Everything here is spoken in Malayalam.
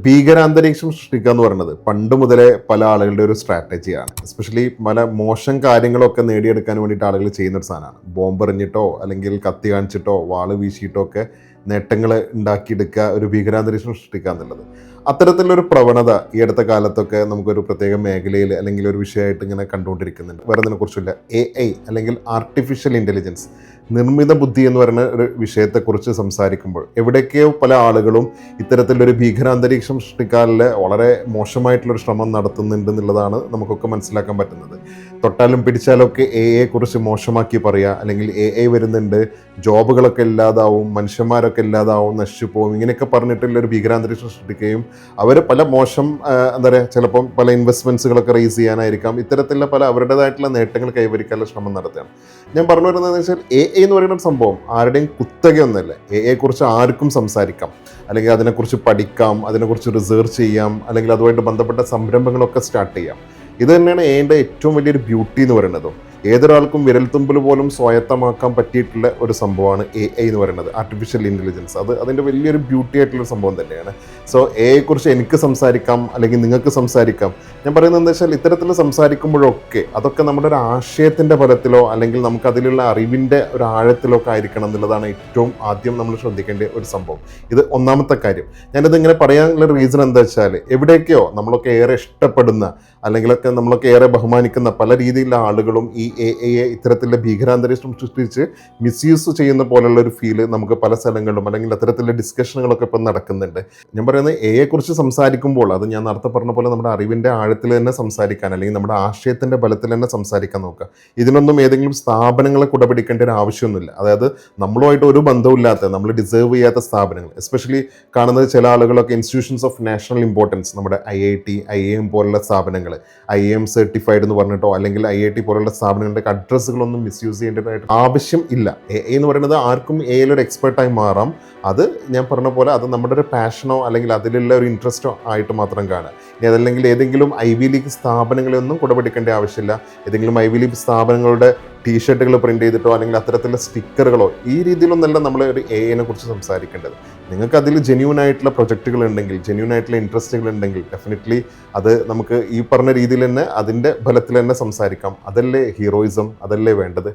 ഭീകരാന്തരീക്ഷം സൃഷ്ടിക്കുക എന്ന് പറയുന്നത് പണ്ട് മുതലേ പല ആളുകളുടെ ഒരു സ്ട്രാറ്റജിയാണ്. എസ്പെഷ്യലി പല മോശം കാര്യങ്ങളൊക്കെ നേടിയെടുക്കാൻ വേണ്ടിയിട്ട് ആളുകൾ ചെയ്യുന്നൊരു സാധനമാണ്. ബോംബെറിഞ്ഞിട്ടോ അല്ലെങ്കിൽ കത്തി കാണിച്ചിട്ടോ വാള് വീശിയിട്ടോ ഒക്കെ നേട്ടങ്ങൾ ഉണ്ടാക്കിയെടുക്കുക, ഒരു ഭീകരാന്തരീക്ഷം സൃഷ്ടിക്കുക എന്നുള്ളത്. അത്തരത്തിലൊരു പ്രവണത ഈ അടുത്ത കാലത്തൊക്കെ നമുക്കൊരു പ്രത്യേക മേഖലയിൽ അല്ലെങ്കിൽ ഒരു വിഷയമായിട്ട് ഇങ്ങനെ കണ്ടുകൊണ്ടിരിക്കുന്നുണ്ട്. വേറെ അതിനെക്കുറിച്ചില്ല, AI അല്ലെങ്കിൽ ആർട്ടിഫിഷ്യൽ ഇൻ്റലിജൻസ്, നിർമ്മിത ബുദ്ധി എന്ന് പറയുന്ന ഒരു വിഷയത്തെക്കുറിച്ച് സംസാരിക്കുമ്പോൾ എവിടെയൊക്കെയോ പല ആളുകളും ഇത്തരത്തിലൊരു ഭീകരാന്തരീക്ഷം സൃഷ്ടിക്കാനുള്ള വളരെ മോശമായിട്ടുള്ളൊരു ശ്രമം നടത്തുന്നുണ്ട് എന്നുള്ളതാണ് നമുക്കൊക്കെ മനസ്സിലാക്കാൻ പറ്റുന്നത്. തൊട്ടാലും പിടിച്ചാലൊക്കെ AI കുറിച്ച് മോശമാക്കി പറയുക, അല്ലെങ്കിൽ AI വരുന്നുണ്ട്, ജോബുകളൊക്കെ ഇല്ലാതാവും, മനുഷ്യന്മാരൊക്കെ ഇല്ലാതാവും, നശിച്ചു പോകും, ഇങ്ങനെയൊക്കെ പറഞ്ഞിട്ടുള്ളൊരു ഭീകരാന്തരീക്ഷം സൃഷ്ടിക്കുകയും അവർ പല മോശം എന്താ പറയുക, ചിലപ്പം പല ഇൻവെസ്റ്റ്മെൻറ്റ്സുകളൊക്കെ റേസ് ചെയ്യാനായിരിക്കാം, ഇത്തരത്തിലുള്ള പല അവരുടേതായിട്ടുള്ള നേട്ടങ്ങൾ കൈവരിക്കാനുള്ള ശ്രമം നടത്തുകയാണ്. ഞാൻ പറഞ്ഞു വരുന്നതെന്ന് വെച്ചാൽ AI എന്ന് പറയുന്ന ഒരു സംഭവം ആരുടെയും കുത്തകയൊന്നുമല്ല. AI കുറിച്ച് ആർക്കും സംസാരിക്കാം, അല്ലെങ്കിൽ അതിനെക്കുറിച്ച് പഠിക്കാം, അതിനെക്കുറിച്ച് റിസർച്ച് ചെയ്യാം, അല്ലെങ്കിൽ അതുമായിട്ട് ബന്ധപ്പെട്ട സംരംഭങ്ങളൊക്കെ സ്റ്റാർട്ട് ചെയ്യാം. ഇത് തന്നെയാണ് AI ഏറ്റവും വലിയൊരു ബ്യൂട്ടി എന്ന് പറയുന്നതും. ഏതൊരാൾക്കും വിരൽത്തുമ്പിൽ പോലും സ്വായത്തമാക്കാൻ പറ്റിയിട്ടുള്ള ഒരു സംഭവമാണ് AI എന്ന് പറയുന്നത്, ആർട്ടിഫിഷ്യൽ ഇൻ്റലിജൻസ്. അതിൻ്റെ വലിയൊരു ബ്യൂട്ടി ആയിട്ടുള്ളൊരു സംഭവം തന്നെയാണ്. സോ AI കുറിച്ച് എനിക്ക് സംസാരിക്കാം, അല്ലെങ്കിൽ നിങ്ങൾക്ക് സംസാരിക്കാം. ഞാൻ പറയുന്നത് എന്താ വെച്ചാൽ, ഇത്തരത്തിൽ സംസാരിക്കുമ്പോഴൊക്കെ അതൊക്കെ നമ്മുടെ ഒരു ആശയത്തിൻ്റെ ബലത്തിലോ അല്ലെങ്കിൽ നമുക്ക് അതിലുള്ള അറിവിൻ്റെ ഒരു ആഴത്തിലോ ഒക്കെ ആയിരിക്കണം എന്നുള്ളതാണ് ഏറ്റവും ആദ്യം നമ്മൾ ശ്രദ്ധിക്കേണ്ട ഒരു സംഭവം. ഇത് ഒന്നാമത്തെ കാര്യം. ഞാനിത് ഇങ്ങനെ പറയാനുള്ള റീസൺ എന്താ വെച്ചാൽ, എവിടെയൊക്കെയോ നമ്മളൊക്കെ ഏറെ ഇഷ്ടപ്പെടുന്ന അല്ലെങ്കിലൊക്കെ നമ്മളൊക്കെ ഏറെ ബഹുമാനിക്കുന്ന പല രീതിയിലുള്ള ആളുകളും ഈ AI ഇത്തരത്തിലുള്ള ഭീകരാന്തരീക്ഷം സൃഷ്ടിച്ച് മിസ്യൂസ് ചെയ്യുന്ന പോലുള്ള ഒരു ഫീല് നമുക്ക് പല സ്ഥലങ്ങളിലും അല്ലെങ്കിൽ അത്തരത്തിലുള്ള ഡിസ്കഷനുകളൊക്കെ ഇപ്പം നടക്കുന്നുണ്ട്. ഞാൻ പറയുന്നത് AI കുറിച്ച് സംസാരിക്കുമ്പോൾ അത് ഞാൻ നേരത്തെ പറഞ്ഞ പോലെ നമ്മുടെ അറിവിൻ്റെ ആഴത്തിൽ തന്നെ സംസാരിക്കാൻ, അല്ലെങ്കിൽ നമ്മുടെ ആശയത്തിൻ്റെ ബലത്തിൽ തന്നെ സംസാരിക്കാൻ നോക്കുക. ഇതിനൊന്നും ഏതെങ്കിലും സ്ഥാപനങ്ങളെ കുടപിടിക്കേണ്ട ഒരു ആവശ്യമൊന്നുമില്ല. അതായത് നമ്മളുമായിട്ട് ഒരു ബന്ധമില്ലാത്ത, നമ്മൾ ഡിസേർവ് ചെയ്യാത്ത സ്ഥാപനങ്ങൾ, എസ്പെഷ്യലി കാണുന്നത് ചില ആളുകളൊക്കെ ഇൻസ്റ്റിറ്റ്യൂഷൻസ് ഓഫ് നാഷണൽ ഇമ്പോർട്ടൻസ്, നമ്മുടെ IIT, IIM പോലുള്ള സ്ഥാപനങ്ങൾ, IIM സർട്ടിഫൈഡ് എന്ന് പറഞ്ഞിട്ടോ അല്ലെങ്കിൽ IIT പോലുള്ള സ്ഥാപനങ്ങളുടെ അഡ്രസ്സുകളൊന്നും മിസ്യൂസ് ചെയ്യേണ്ടതായിട്ട് ആവശ്യം ഇല്ല. AI എന്ന് പറയുന്നത് ആർക്കും AIയിലൊരു എക്സ്പെർട്ടായി മാറാം. അത് ഞാൻ പറഞ്ഞ പോലെ അത് നമ്മുടെ ഒരു പാഷനോ അല്ലെങ്കിൽ അതിലുള്ള ഒരു ഇൻട്രസ്റ്റോ ആയിട്ട് മാത്രം കാണുക. ഇനി അതല്ലെങ്കിൽ ഏതെങ്കിലും ഐവി ലീഗ് സ്ഥാപനങ്ങളെയൊന്നും കുടപിടിക്കേണ്ട ആവശ്യമില്ല. ഏതെങ്കിലും ഐവി ലീഗ് സ്ഥാപനങ്ങളുടെ ടീഷർട്ടുകൾ പ്രിൻ്റ് ചെയ്തിട്ടോ അല്ലെങ്കിൽ അത്തരത്തിലുള്ള സ്റ്റിക്കറുകളോ ഈ രീതിയിലൊന്നല്ല നമ്മൾ ഒരു AIനെ കുറിച്ച് സംസാരിക്കേണ്ടത്. നിങ്ങൾക്ക് അതിൽ ജെന്യൂൻ ആയിട്ടുള്ള പ്രൊജക്റ്റുകൾ ഉണ്ടെങ്കിൽ, ജെന്യൂൻ ആയിട്ടുള്ള ഇൻട്രസ്റ്റുകൾ ഉണ്ടെങ്കിൽ ഡെഫിനറ്റ്ലി അത് നമുക്ക് ഈ പറഞ്ഞ രീതിയിൽ തന്നെ അതിൻ്റെ ബലത്തിൽ തന്നെ സംസാരിക്കാം. അതല്ലേ ഹീറോയിസം, അതല്ലേ വേണ്ടത്.